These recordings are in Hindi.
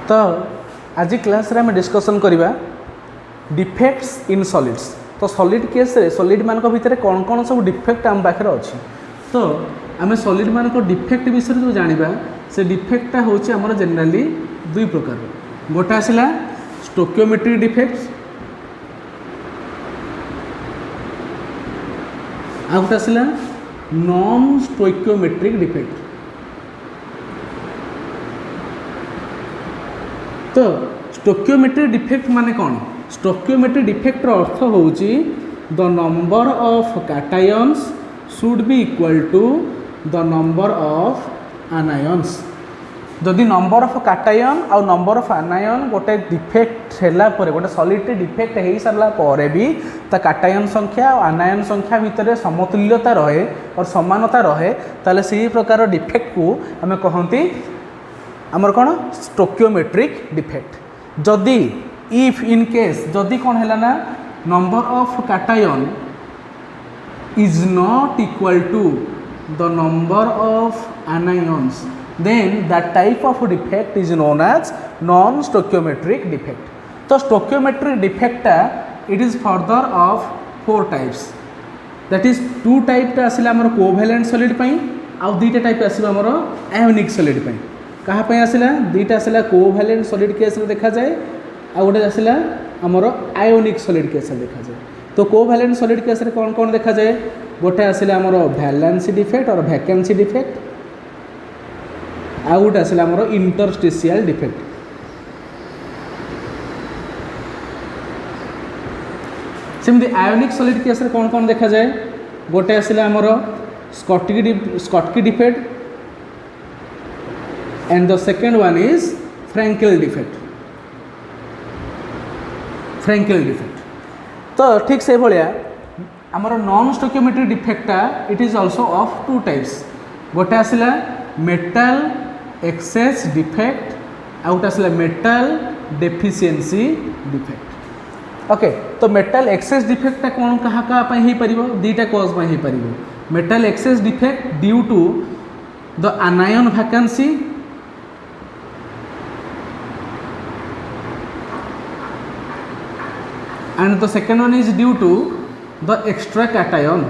तो आज क्लास रे आम डिस्कसन करवा डिफेक्ट्स इन सॉलिड्स। तो सॉलिड केस रे सॉलिड मान भितर कौन कौन सब डिफेक्ट आम पाखे अच्छी। तो आम सॉलिड मान डिफेक्ट विषय जो जाना से डिफेक्टा हूँ आमर जेनेराली दुई प्रकार। गोटे आसला स्टोकियोमेट्रिक डिफेक्ट्स आ गोटे आसला नॉन स्टोकियोमेट्रिक डिफेक्ट। तो स्टोकियोमेट्रिक डिफेक्ट माने कौन? स्टोकियोमेट्रिक डिफेक्ट अर्थ होउची the number of cations should be equal to the number of anions. जदि नंबर ऑफ कैटायन और नंबर ऑफ आनायन गोटे डिफेक्ट हैला परे गोटे सॉलिड डिफेक्ट हो सारा पर भी ता कैटायन संख्या और आनायन संख्या भितर समतुल्यता रहे और समानता रहे ताले से प्रकार डिफेक्ट को आम कहती आमर कौन स्टोकियोमेट्रिक डिफेक्ट। जदि इफ इन केस जदि कौन है ना number of cation is not equal to the number of anions then that type of defect is known as non stoichiometric defect. तो स्टोकियोमेट्रिक डिफेक्टा it is further of 4 types. That is 2 type आसला आमर कोवैलेंट सॉलिड पई आ दुईटा टाइप आसला आमर आयोनिक सॉलिड पई। कहाँ पे आसला दुईटा आसला कोवैलेंट सॉलिड केस रे देखा जाए आ गोटे आसला आमर आयोनिक सॉलिड केस रे देखा जाए। तो कोवैलेंट सॉलिड केस रे कौन कौन देखा जाए? गोटे आसला आमर वैलेंसी डिफेक्ट और वैकेंसी डिफेक्ट आ गोटे आसला आमर इंटरस्टिशियल डिफेक्ट। सेमती आयोनिक सॉलिड केस रे कौन कौन देखा जाए? गोटे आसला आमर Schottky defect and the second one is Frankel defect। Frankel defect तो ठीक से भाया आमर नॉन स्टोकियोमेट्रिक डिफेक्टा it is also of 2 types. गोटे आसला मेटल एक्सेस डिफेक्ट आ गोटे आसला मेटल डेफिशिएंसी डिफेक्ट। ओके तो मेटल एक्सेस डिफेक्टा कौन कहाँ कहाँ हो पार? दुईटा कॉज हो पार। Metal excess defect due to the anion vacancy and the second one is due to the extra cation।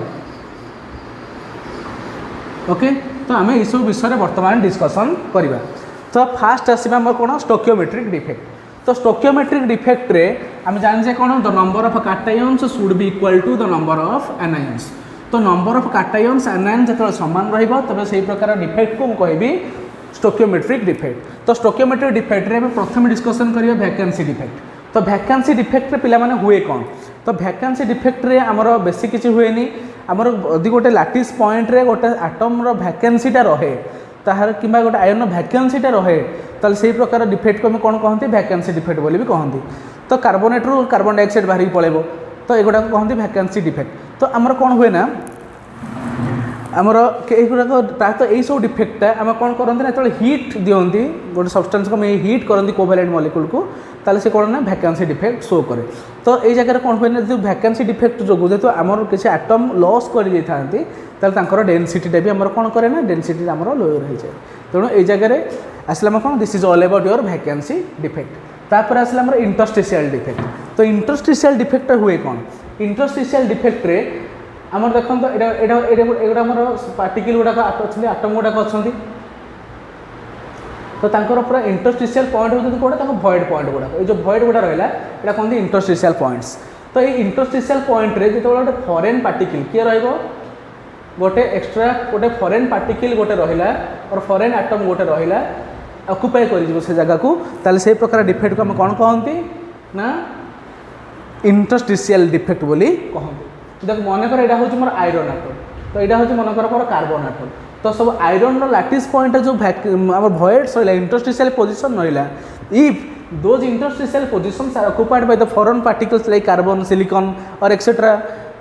Okay तो आम ये सब विषय बर्तमान डिस्कसन करवा। तो फास्ट आसवा आम कौन स्टोकियोमेट्रिक डिफेक्ट। तो स्टोकियोमेट्रिक डिफेक्ट रे आम जाने कौन the number of cations should be equal to the number of anions. तो नंबर ऑफ कैटायंस आनायन जो सामान रही से प्रकार डिफेक्ट को कहबी स्टोकियोमेट्रिक डिफेक्ट। तो स्टोकियोमेट्रिक डिफेक्ट रे प्रथम डिस्कसन करिया वैकेंसी डिफेक्ट। तो वैकेंसी डिफेक्ट रे पिला माने हुए कौन? तो वैकेंसी डिफेक्ट रे आमर बेसी किछि हुएनी। आमर यदि गोटे लैटिस पॉइंट रे गोटे आटम रो वैकेंसीटा रहे ताहार किंबा गोटे आयन वैकेंसीटा रहे ताल से प्रकार डिफेक्ट को हम कौन कहते? वैकेंसी डिफेक्ट बोली भी कहते। तो कार्बोनेट रु कार्बन डाइऑक्साइड बाहर पड़ेबो तो एगुड़ा कहते वैकेंसी डिफेक्ट। तो आमर कौन हुए ना आमर युवाक प्रायतः यही सब डिफेक्टा आम कौन करते ना जो हिट दिखती गोटे सब्सटेंस को हिट करती कोवैलेंट मॉलिक्यूल को ताले से कौन ना वैकेंसी डिफेक्ट शो करे। तो ये जगह कौन हुए ना जो वैकेंसी डिफेक्ट जो जेहतु आमर किसी आटम लॉस कर डेनसीटी भी आमर कौन करे ना डेनसीटी आमर लोअर हो जाए। तेणु ये जगह आसला कौन this is all about your vacancy defect. तापर आसला आमर इंटरस्टिशियल डिफेक्ट। तो इंटरस्टिशियल डिफेक्ट हुए कौन? इंटरस्टिशियल डिफेक्ट रे आमर देखो एगुड़ा आमर पार्टिकल गुड़ाक अच्छे आटम गुड़ाक अच्छा तो तांकर पूरा इंटरस्टिशियल पॉइंट होती कौटा भॉइड पॉइंट गुड़ाक जो भॉइड गुड़ा रहा है कहते इंटरस्टिशियल पॉइंट्स। तो ये इंटरस्टिशियल पॉइंट रे जो गोटे फॉरेन पार्टिकल किए रोटे एक्सट्रा गोटे फॉरेन पार्टिकल गोटे रहा और फॉरेन आटम गोटे रहा ऑक्युपाई कर से जगह को ताले से प्रकार डिफेक्ट को हम कौन कहते ना इंटरस्टिशियल डिफेक्ट बोली कहते। देख मनकर यहाँ हूँ मोर आयरन आटम तो यहाँ हूँ मनकर मोर कार्बन आटम तो सब आयरन लैटिस पॉइंट जो आम भॉइड रहा इंटरस्टिशियल पोजिशन रहा if those interstitial positions are occupied by the foreign particles like carbon silicon और एक्सेट्रा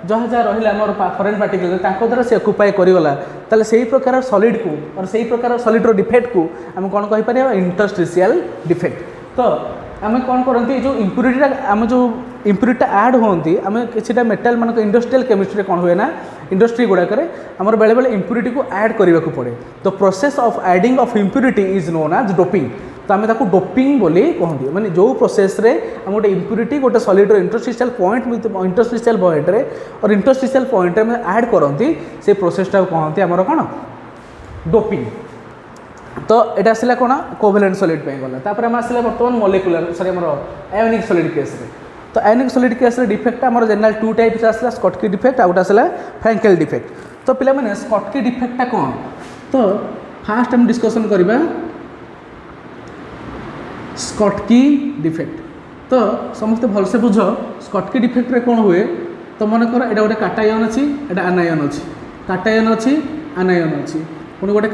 जहाँ जहाँ रहा आम फॉरेन पार्टिकल द्वारा से ऑक्युपाई करगला ताले से प्रकार सॉलिड को और से प्रकार सॉलिड्र डिफेक्ट को आम कौन कहीपर इंटरस्टिशियल डिफेक्ट। तो आम कौन करती जो इम्प्यूरिटी आम जो इम्प्यूरिटी आड होती आम किसी मेटाल मान इंडस्ट्रियल केमिस्ट्री कौन हुए ना इंडस्ट्री गुड़ाक आमर बेले बेले इम्प्यूरिटी को ऐड करने को पड़े। The process of adding of impurity is known as doping. तो आम ताको डोपिंग बोली कहते माने जो प्रोसेस रे हम गोटे इम्प्यूरिटी गोटे solid interstitial point interstitial point रे और इंटरस्टिशियल पॉइंट रे ऐड करती से प्रोसेसटा कहते आमर कौन डोपिंग। तो यहाँ आसला कौन कोवेलेंट सॉलिड पे गला तापर हम आसला बर्तमान मोलेकुलर सॉरी हमर आयोनिक सॉलिड केस रे। तो आयोनिक सॉलिड केस रे डिफेक्ट हमर जनरल टू टाइप्स आसला स्कॉटकी डिफेक्ट आउट आसला फ्रैंकेल डिफेक्ट। तो पिला माने स्कॉटकी डिफेक्टटा कौन तो फास्ट हम डिस्कशन करबा स्कॉटकी डिफेक्ट। तो समस्त भलसे बुझ स्कॉटकी डिफेक्ट रे कौन हुए तो मन कर एटा गोटे काटायन अच्छी एटा आनायन अच्छी काटायन अच्छी आनायन अच्छी पुणी गोटे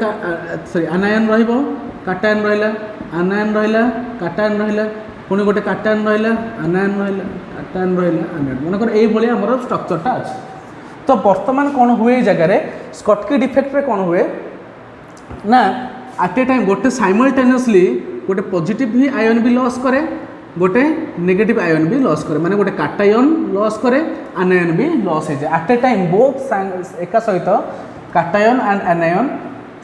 सॉरी आनायन रहिबो काटायन रहिला आनायन रहिला काटायन रहिला पुणी गोटे काटायन रहिला आनायन रहिला काटायन रहिला आनायन मन कर एई भली हमर स्ट्रक्चरटा अछि। तो वर्तमान कौन हुए जगह स्कॉटकी डिफेक्ट रे कौन हुए ना एट ए टाइम गोटे साइमल्टेनियसली गोटे पॉजिटिव भी आयन भी लॉस करे गोटे नेगेटिव आयन भी लॉस करे माने गोटे काटायन लॉस करे आनायन भी लॉस हो जाए एट ए टाइम बोथ एका सहित काटायन एंड आनायन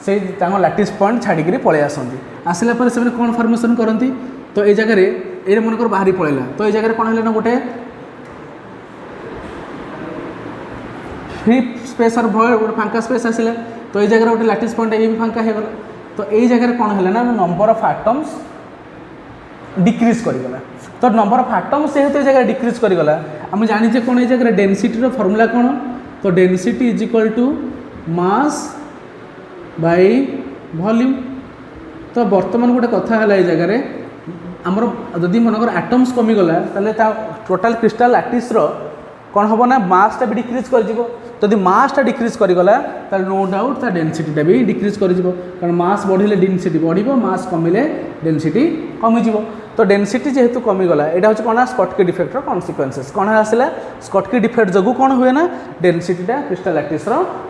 से लैटिस पॉइंट छाड़ी पलि आसती आसला से कौन फॉर्मेशन करती तो ये जगह ये मनकर बाहरी पलैला तो ये जगह कौन है ना गोटे फ्री स्पेस और भय गोटे फांका स्पेस आसला तो ये जगह गोटे लैटिस पॉइंट ये भी फांका हो गला तो ये जगह कौन है ना नंबर ऑफ एटम्स डिक्रीज करगला। तो नंबर ऑफ एटम्स जेहेतु ये जगह डिक्रीज करगला आम जाने कौन ये जगह डेनसिटी फॉर्मूला कौन तो density is equal to mass by volume. तो बर्तमान गोटे कथा है ये जगह आमर जदि मनकर एटम्स कमीगला टोटाल क्रिस्टाल लैटिस कौन हम ना मासटा भी डिक्रीज कर जदि मासटा डिक्रीज करगला नो डाउट ता डेनसिटीटा भी डिक्रीज कर कारण मास बढ़िले डेनसिटी बढ़ो मास कमिले डेनसिटी कमिज। तो डेनसिटी जेहेतु कमीगला यहाँ हूँ कौन स्कॉटकी डिफेक्टर कॉन्सिक्वेंसेस कौन आसला स्कॉटकी डिफेक्ट जो कौन हुए ना डेनसिटीटा क्रिस्टाल लैटिस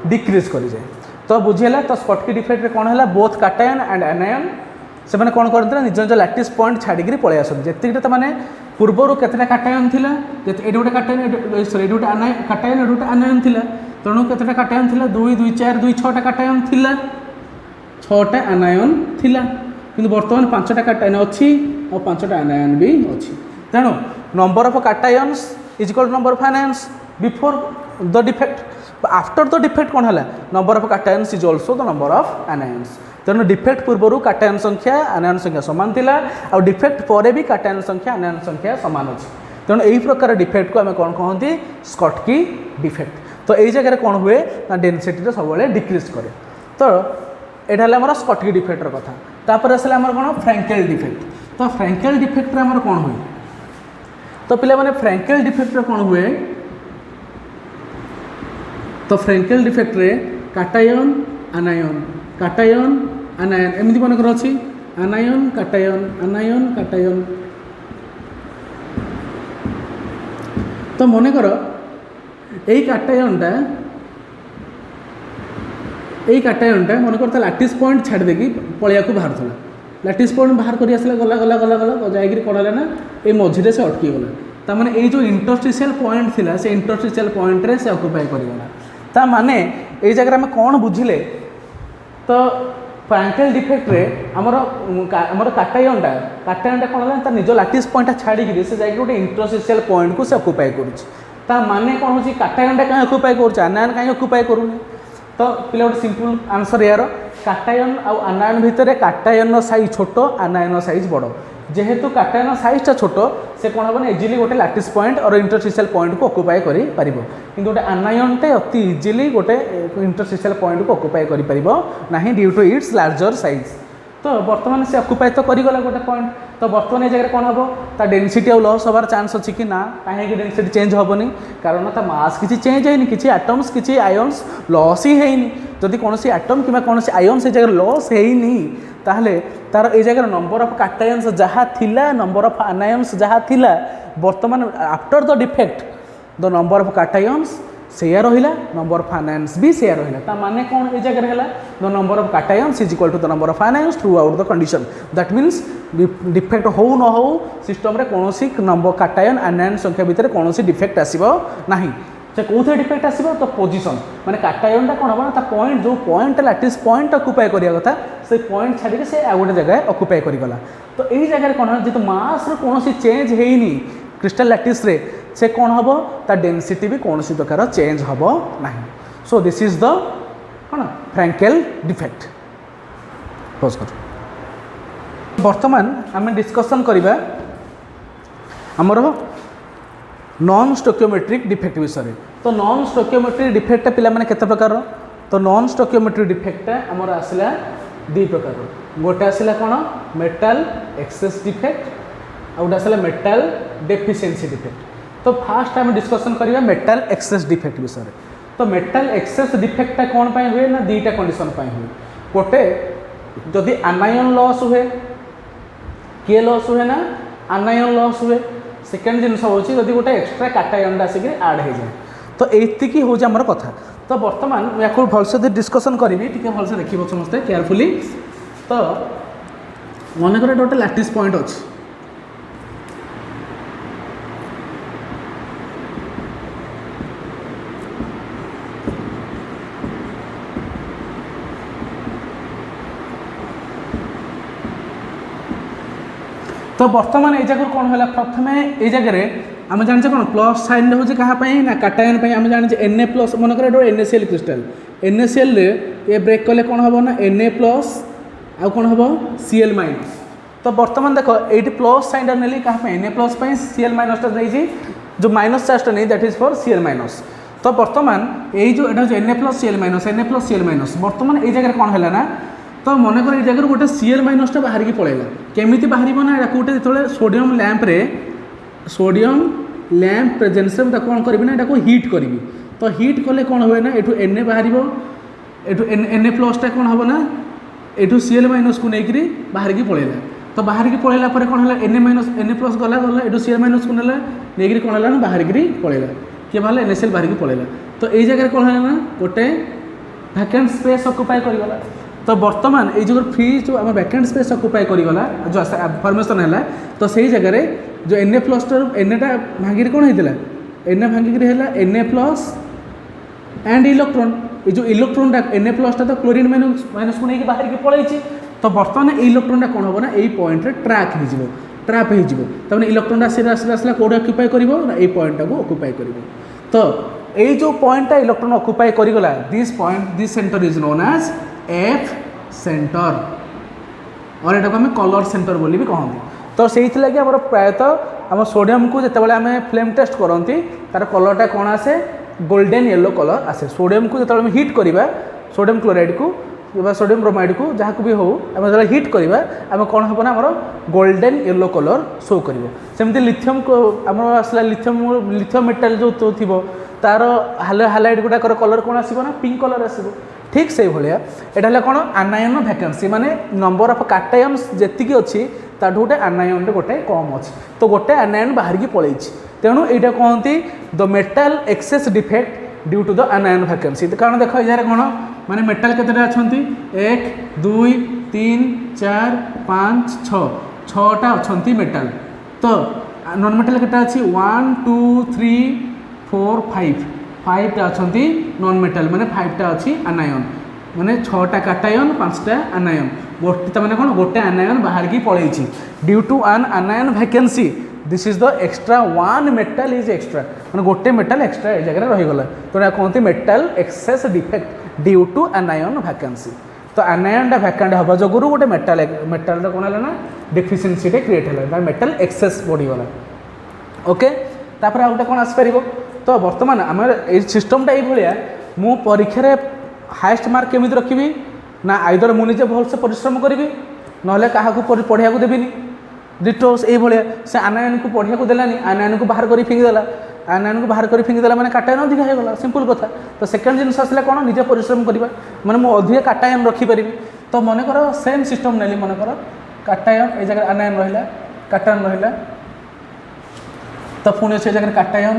डिक्रीज कर जाए। तो बुझीगला तो स्कॉटकी डिफेक्ट कौन है बोथ काटायन एंड आनायन से मैंने कौन करते निज निज लैटिस पॉइंट छाड़ी पलि आसते जी मैंने पूर्वर केतटा काटायन थिला ये गोटे काटायन सॉरी ये गोटे काटायन ये गोटे आनायन थिला तेणु केतटा काटायन थिला 2 2 4 2 6टा काटायन थिला 6टा आनायन थिला किंतु वर्तमान 5टा काटायन अच्छी और 5टा आनायन भी अच्छी तेणु number of cations is equal to number of anions before the defect after the defect कौन है number of cations is also the number of anions. तेणु डिफेक्ट पूर्वर काटायन संख्या आनायन संख्या सामान थिला और डिफेक्ट पर भी काटायन संख्या आनायन संख्या सामान अच्छी तेणु यही प्रकार डिफेक्ट को आम कौन कहते स्कॉटकी डिफेक्ट। तो यही जगह कौन हुए ना डेनसिटी सब डिक्रीज करे। तो यहाँ है स्कॉटकी डिफेक्टर कथा तापर आसला कौन फ्रैंकेल डिफेक्ट। तो फ्रैंकेल डिफेक्ट आमर कौन हुए तो पिला माने फ्रैंकेल डिफेक्ट कौन हुए तो फ्रैंकेल डिफेक्ट रे काटायन आनायन एमती मनकर अच्छी आनायन काटायन। तो मन कर यही काटायनटा मन कर लैटिस पॉइंट छाड़ देकी पलिया को बाहर था लैटिस पॉइंट बाहर कर आसला गला गला गला गला जाकि कौन है ना ये मझे से अटकी गला तार ये जो इंटरस्टिशियल पॉइंट थिला से इंटरस्टिशियल पॉइंट रे से ऑक्युपाई करगला ता माने ये जगह आम कौन बुझिले तो फ्रैंकेल डिफेक्ट रे आमर काटायनटा कौन है निज लैटिस पॉइंट छाड़ी से जाकि गोटे इंटरस्टिशियल पॉइंट को से ऑक्युपाई कर माने कौन हो काटायनटा कहीं ऑक्युपाई कर आनायन कहीं ऑक्युपाई करूनी। तो पिला गोटे सिंपल आंसर यार काटायन आउ आनायन भितर काटायन साइज छोट आनायन साइज बड़ जेहेतु काटायन साइजटा छोट से कौन हम इजिली गोटे लैटिस पॉइंट और इंटरस्टिशियल पॉइंट को ऑक्युपाई कर कि गोटे आनायनटे अति इजिली गोटे इंटरस्टिशियल पॉइंट को ऑक्युपाई कर due to its larger size. तो बर्तमान से ऑक्युपाई तो करगला गोटे पॉइंट तो बर्तमान ये जगह कौन हम ता डेनसिटी आउ लॉस होबार चांस अच्छी कि ना कहीं डेनसिटी चेंज हेनी कारण ता मास किसी चेंज है किसी एटम्स किसी आयन्स लॉस ही है जदि कौन एटम कि कौन आयन से जगह लॉस है ताहले तार ये जगह नंबर ऑफ काटायन्स जहाँ थिला नंबर ऑफ आनायन्स जहाँ थिला बर्तमान after the defect the number of cations से रहा नंबर ऑफ आनायन्स भी से रहा माने कौन ये जगह है the number of cations is equal to the number of anions throughout the condition that means defect हो न हो सिस्टम रे कौन नंबर काटायन आनायन संख्या भितर कौन डिफेक्ट आसो ना से कौन डिफेक्ट आसो तो पोजिशन माने काटायनटा कौन हम पॉइंट जो पॉइंट लैटिस पॉइंट ऑक्युपाई करिया कथा से पॉइंट छाड़ी से आ गोटे जगह ऑक्युपाई करगला तो यही जगह कौन जेहतु मास कौन चेंज होनी क्रिस्टल लैटिस रे से कौन हम ता डेनसिटी भी कौन प्रकार चेंज हम ना सो दिस इज द कौन फ्रैंकेल डिफेक्ट पॉज कर बर्तमान आम डिस्कसन करवा आमर नॉन स्टोकियोमेट्रिक डिफेक्ट विषय तो नॉन स्टोकियोमेट्रिक डिफेक्ट पिला माने केते प्रकार तो नॉन स्टोकियोमेट्रिक डिफेक्ट आमर आसला दी प्रकार गोटे आसला कौन मेटल एक्सेस डिफेक्ट आ गोटे आसला मेटल डेफिशिएंसी डिफेक्ट तो फास्ट आम डिस्कसन करवा मेटल एक्सेस डिफेक्ट विषय तो मेटल एक्सेस डिफेक्टा कौन पाई हुए ना दीटा कंडीशन पाई हुए गोटे जदि आनायन लॉस हुए किए लॉस हुए ना आनायन लॉस हुए सेकेंड जिनस हूँ जदि गोटे एक्सट्रा काटायनटा आसिक आड हो जाए तो ये हूँ आमर कथा तो बर्तमान या भलसे डिस्कसन करी टी भलसे देखिए समस्ते केयरफुली तो मन कर गोटे लैटिस पॉइंट अच्छी तो बर्तमान ये जगह कौन है प्रथम ये जगह आम जाने कौन प्लस साइन हूँ क्या ना काटायन आम जाने Na प्लस मन कर NaCl क्रिस्टाल NaCl ये ब्रेक कले कौन हम ना Na प्लस आउ कौन हम Cl माइनस तो बर्तमान देख ये प्लस साइनटा नेली क्या Na प्लस Cl माइनसटा नहीं जो माइनस चार्जटा नहीं that is for Cl minus तो बर्तमान यही जो यहाँ Na प्लस Cl माइनस बर्तमान ये जगह कौन है ना तो मन कर ये जगह गोटे Cl माइनसटा बाहर की पड़ेगा केमी बाहर ना गोटे जो सोडियम लैंप्रे सोडियम लैंप प्रेजेंस में कौन करी ना यहाँ हिट करी तो हिट कले कौन हुए ना ये Na बाहर ये Na प्लसटा कौन हम ना ये Cl माइनस को लेकर बाहर की पड़ेगा तो बाहर की पड़ेगा कौन है Na प्लस गला गला ये Cl माइनस को लेकर कौन है ना बाहर की पड़ेगा किए बाहर NaCl बाहर की पड़ेगा तो ये जगह कौन है ना गोटे वैकेंट स्पेस ऑक्युपाई करगला तो बर्तमान ये जो फ्री जो आम वैकेंट स्पेस ऑक्युपाई करगला जो फॉर्मेशन है तो सही जगह जो Na प्लस एनटा भांगी कौन होता Na भांगिक है Na प्लस एंड इलेक्ट्रॉन ये जो इलेक्ट्रॉनटा Na प्लसटा तो क्लोरीन माइनस को लेकिन बाहर की पड़े तो बर्तमान इलेक्ट्रॉनटा कौन हम ना यही पॉइंट ट्रैक हो ट्रैप हो इलेक्ट्रॉनटा आसला कौट ऑक्युपाई कर पॉइंटा को ऑक्युपाई कर तो ये जो पॉइंटा इलेक्ट्रॉन ऑक्युपाई करगला this centre is known as F centre और यहाँ आम कलर सेंटर बोली भी कहते तो से लगे आम प्रायतः आम सोडियम को जिते आम फ्लेम टेस्ट करती तार कलरटा कौन आसे गोल्डन येलो कलर आसे सोडियम को जो हिट करवा सोडियम क्लोराइड को सोडियम ब्रोमाइड को जहाँ को भी हो आम जो हिट करवा आम कौन हम ना गोल्डन येलो कलर शो कर सेमती लिथियम को आम आसला लिथियम मेटाल जो थी तार हालाइट गुड़ाकर कलर कौन आसो ना पिंक कलर आसो ठीक से भाया यहाँ कौन आनायन वैकेंसी माने नंबर ऑफ काटायन्स जी अच्छी ताठू गोटे आनायन गोटे कम अच्छी तो गोटे आनायन बाहर की पलि तेणु यहाँ कहती the metal excess defect due to the anion vacancy कारण देख यार कौन माने मेटाल केतेटा अच्छी 1 2 3 4 5 6 6टा अच्छी मेटाल तो नॉन मेटाल केटा अच्छी 1 2 3 4 5 5टा अच्छी नॉन मेटाल माने 5टा अच्छी आनायन माने 6टा काटायन 5टा आनायन गोटे मैंने कौन गोटे आनायन बाहर की पलि due to an anion vacancy this is the extra one metal is extra मैंने गोटे मेटाल एक्सट्रा ये जगह रहीगला तो कहते metal excess defect due to anion vacancy तो आनायनटा भैकेंट हवा जो गोटे मेटाल मेटाल कौन है ना डेफिशिएंसी क्रिएट है मेटाल एक्सेस बढ़ीगला ओके तापर आ गोटे कौन आसपार तो बर्तमान आम सिस्टमटा ये मु परीक्षा हाएस्ट मार्क केमी रखी ना आइदर मुझे भलसे परिश्रम करी ना क्या पढ़िया देवी डिटोस ये से आनायन को पढ़िया देलानी आनायन को बाहर कर फिंगिदेला आनायन को बाहर कर फिंगिदेला मैंने काटायन अधिक होगा सिंपल कथा तो सेकेंड जिन आसला कौन निजे परिश्रम करवा मैंने मुझे अधिक काटायन रखिपारि तो मन कर सेम सिस्टम नेली मन कर काटायन ये जगह आनायन रहा काटायन रहा तो पुणी से जगह काटायन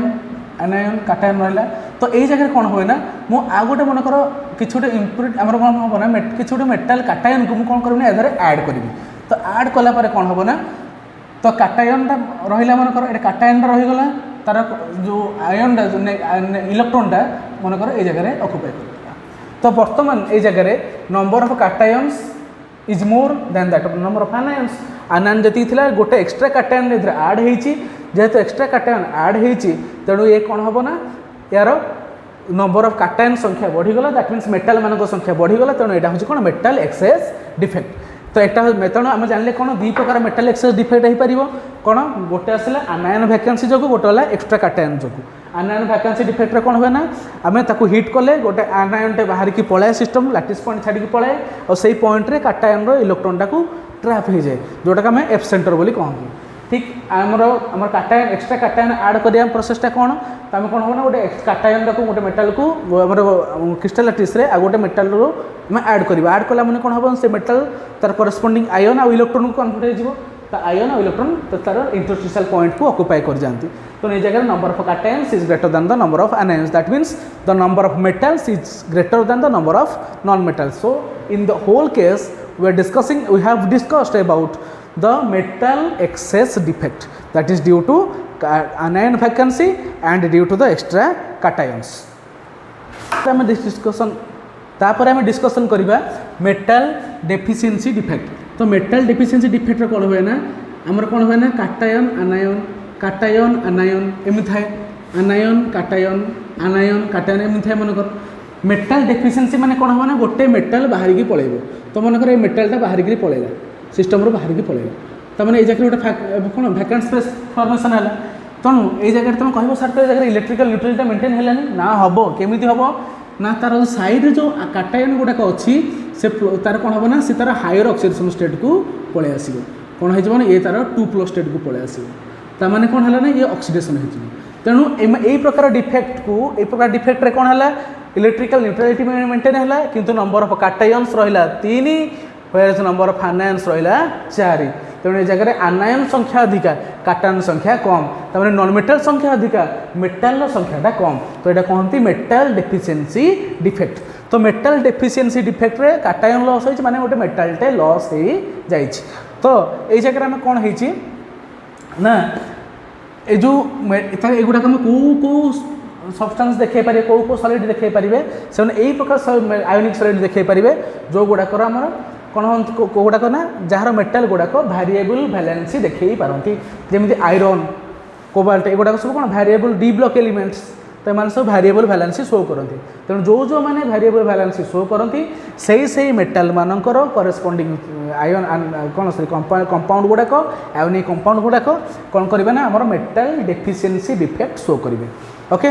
आनायन काटायन रहा तो ये जगह कौन हुए ना मु आ गोटे मन कर कि इम्प्यूरिटी आम कौन हम ना कि मेटाल काटायन को कौन करी एधारे ऐड करी तो ऐड कलापर कौन हम ना तो काटायनटा रहा मन कर काटायनटा रहीगला तार जो आयनटा इलेक्ट्रॉनटा मन कर ये जगह ऑक्युपाई कर तो बर्तमान ये जगह number of cations is more than that number of anions anion जति थिला गोटे एक्स्ट्रा कैटायन इधर ऐड हेची जेहेतु एक्स्ट्रा कैटायन ऐड हेची तेणु ये कौन हम ना यार नंबर ऑफ कैटायन संख्या बढ़ीगला दैट मीन्स मेटाल मान संख्या बढ़ीगला तेणु यहाँ हूँ कौन मेटाल एक्सेस डिफेक्ट तो यहाँ तेणु आम जानले कौन दुई प्रकार मेटाल एक्सेस डिफेक्ट हो पार कौन गोटे आसला आनायन वैकेंसी जो गोटे है एक्स्ट्रा कैटायन जो आनायन वैकेंसी डिफेक्ट कौन हुए ना आम ताको हिट कले गोटे आनायनटे बाहर की पलाए सिस्टम लैटिस पॉइंट छाड़ी पलाए और से पॉइंट रे कैटायन इलेक्ट्रॉनटा को ट्रैप हो जाए जोटा आम एफ सेंटर बोली कहते ठीक आमर कैटायन एक्स्ट्रा कैटायन ऐड करिया प्रोसेसटा कौन तो आम कौन हम गोटे कैटायन को गोटे मेटाल को आमर क्रिस्टल लैटिस रे आ गोटे मेटाल आम ऐड करवा ऐड कला मैंने कौन हम से मेटाल तार करस्पॉन्डिंग आयन आ इलेक्ट्रॉन को कन्वर्ट हो आयन और इलेक्ट्रॉन तो तार इंटरस्टिशियल पॉइंट को ऑक्युपाई कर जाती तो ये जगह number of cations is greater than the number of anions that means the number of metals is greater than the number of non metals so in the whole case we have discussed about the metal excess defect that is due to anion vacancy and due to the extra cations आम डिस्कसन करवा मेटाल डेफिशिएंसी डिफेक्ट तो मेटाल डेफिशिएंसी डिफेक्ट कौन हुए ना आमर कौन हुए ना काटायन आनायन एमि थाए आनायन काटायन एमि थाए मनकर मेटाल डेफिशिएंसी माने कौन हुआ ना गोटे मेटाल बाहर की पलैब तो मनकर ये मेटालटा बाहर की पलैला सिस्टम रू बाहर की पलैला तो मैंने ये जगह गोटे कौन वैकेंट स्पेस फॉर्मेशन है तेणु ये जगह तुम कह सर तो ये जगह इलेक्ट्रिकल न्यूट्रलिटी मेंटेन है ना हम केमी हम ना तार साइड जो कैटायन गुड़ाक अच्छी से तार कौन हम ना से तार हायर ऑक्सीडेशन स्टेट को पलि आसो कौन हो ये तार 2+ स्टेट को पलि आसो ताने कौन है ना ये ऑक्सीडेशन हो तेणु यही प्रकार डिफेक्ट को यही प्रकार डिफेक्ट रे कौन है इलेक्ट्रिकल न्यूट्रलिटी मेंटेन है किंतु नंबर ऑफ कैटायंस रहा 3 व्हेयरएज नंबर ऑफ आनायंस रहा 4 तेणु ये जगह आनायन संख्या अधिका कैटायन संख्या कम तमें नॉन मेटल संख्या अधिका मेटाल संख्याटा कम तो यहाँ कहते मेटाल डेफिशिएंसी डिफेक्ट तो मेटाल डेफिशिएंसी डिफेक्ट रे कैटायन लॉस होइछ माने गोटे मेटालटे लॉस हो जाइछ तो ये जगह आम कौन होइछि ना ये जो एगुड़ा आम कौ सब्सटेंस देखै पारे कौ सॉलिड देखै पारे से यही प्रकार आयोनिक सॉलिड देखै पारे जो गुड़ाकर आमर कौन कौटाक ना जार मेटाल गुड़ाक भारिएबल भैलेंसी देखई पारती जमी आयरन कोबाल्ट एगुड़ाक सब कौन भारिएबल डी ब्लॉक एलिमेंट्स तो ये सब भारिएबल भैलेंसी शो करती तेणु जो मैंने भारिएबल भैलेंसी शो करती से मेटाल मानकर करेस्पॉन्डिंग आयन कौन से कंपाउंड गुड़ाक आयोनिक कंपाउंड गुड़ाक कौन करेंगे ना आम मेटाल डेफिशिएंसी डिफेक्ट शो करेंगे ओके।